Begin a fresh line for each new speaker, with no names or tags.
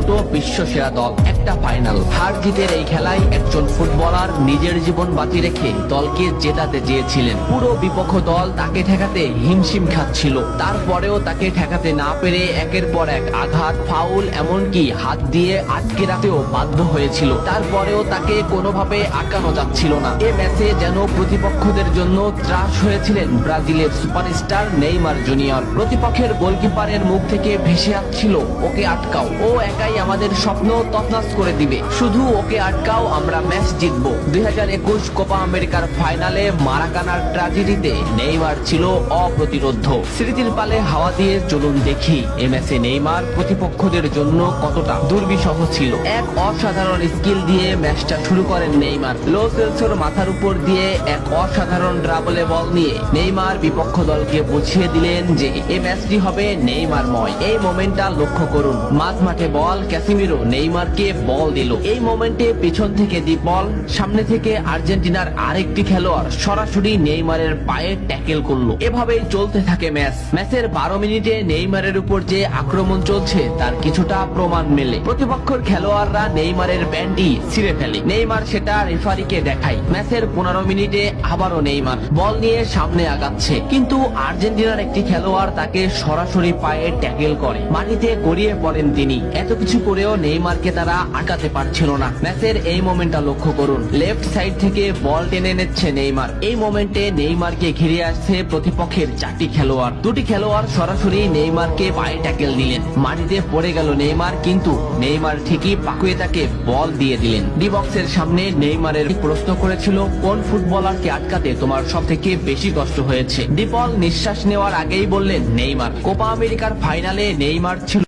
ছোট বিশ্ব সেরা দল, একটা ফাইনাল। হার জিতের এই খেলায় একজন ফুটবলার নিজের জীবন বাজি রেখে দলকে জেতাতে চেয়েছিলেন। পুরো বিপক্ষ দল তাকে ঠেকাতে হিমশিম খাচ্ছিল, তারপরেও তাকে ঠেকাতে না পেরে একের পর এক আঘাত, ফাউল, এমনকি হাত দিয়ে আটকে রাখতেও বাধ্য হয়েছিল। তারপরেও তাকে কোনোভাবে আটকানো যাচ্ছিল না। এ ম্যাচে যেন প্রতিপক্ষদের জন্য ত্রাস হয়েছিলেন ব্রাজিলের সুপারস্টার নেইমার জুনিয়র। প্রতিপক্ষের গোলকিপারের মুখ থেকে ভেসে আসছিল, ওকে আটকাও, ও একাই আমাদের স্বপ্ন তছনছ করে দিবে, শুধু ওকে আটকাও, আমরা ম্যাচ জিতবো। 2021 কোপা আমেরিকার ফাইনালে মারাকানার ট্র্যাজেডিতে নেইমার ছিল অপ্রতিরোধ্য। স্মৃতির পালে হাওয়া দিয়ে চলুন দেখি এ ম্যাচে নেইমার প্রতিপক্ষদের জন্য কতটা দুর্বিষহ ছিল। এক অসাধারণ স্কিল দিয়ে ম্যাচটা শুরু করেন নেইমার। লো সেলসোর মাথার উপর দিয়ে এক অসাধারণ ড্রাবলে বল নিয়ে নেইমার বিপক্ষ দলকে বুঝিয়ে দিলেন যে এই ম্যাচটি হবে নেইমারময়। এই মোমেন্টটা লক্ষ্য করুন, মাঝ মাঠে বল, ক্যাসিমিরো নেইমারকে বল দিল। এই মোমেন্টে পিছন থেকে দি বল, সামনে থেকে আর্জেন্টিনার আরেকটি খেলোয়াড় সরাসরি নেইমারের পায়ে ট্যাকেল করলো। এভাবেই চলতে থাকে ম্যাচ। ম্যাচের 12 মিনিটে নেইমারের উপর যে আক্রমণ চলছে তার কিছুটা প্রমাণ মেলে। প্রতিপক্ষের খেলোয়াড়রা নেইমারের প্যান্টি ছিঁড়ে ফেলে, নেইমার সেটা রেফারিকে দেখায়। ম্যাচের 15 মিনিটে আবারও নেইমার বল নিয়ে সামনে আগাচ্ছে, কিন্তু আর্জেন্টিনার একটি খেলোয়াড় তাকে সরাসরি পায়ে ট্যাকেল করে, মাটিতে গড়িয়ে পড়েন তিনি। এত কিছু করেও নেইমারকে তারা আটকাতে পারছিল না। ম্যাচের এই মোমেন্টটা লক্ষ্য করুন, লেফট সাইড থেকে বল টেনে নিচ্ছে নেইমার। এই মোমেন্টে নেইমারকে ঘিরে আসছে প্রতিপক্ষের 4টি খেলোয়াড়। 2টি খেলোয়াড় সরাসরি নেইমারকে পায়ে ট্যাকেল দিলেন, মাটিতে পড়ে গেল নেইমার, কিন্তু নেইমার ঠিকই পাকুয়ে তাকে বল দিয়ে দিলেন। ডি বক্সের সামনে নেইমারের প্রশ্ন করেছিল, কোন ফুটবলারকে আটকাতে তোমার সব থেকে বেশি কষ্ট হয়েছে? ডিপল নিঃশ্বাস নেওয়ার আগেই বললেন নেইমার। কোপা আমেরিকার ফাইনালে নেইমার ছিল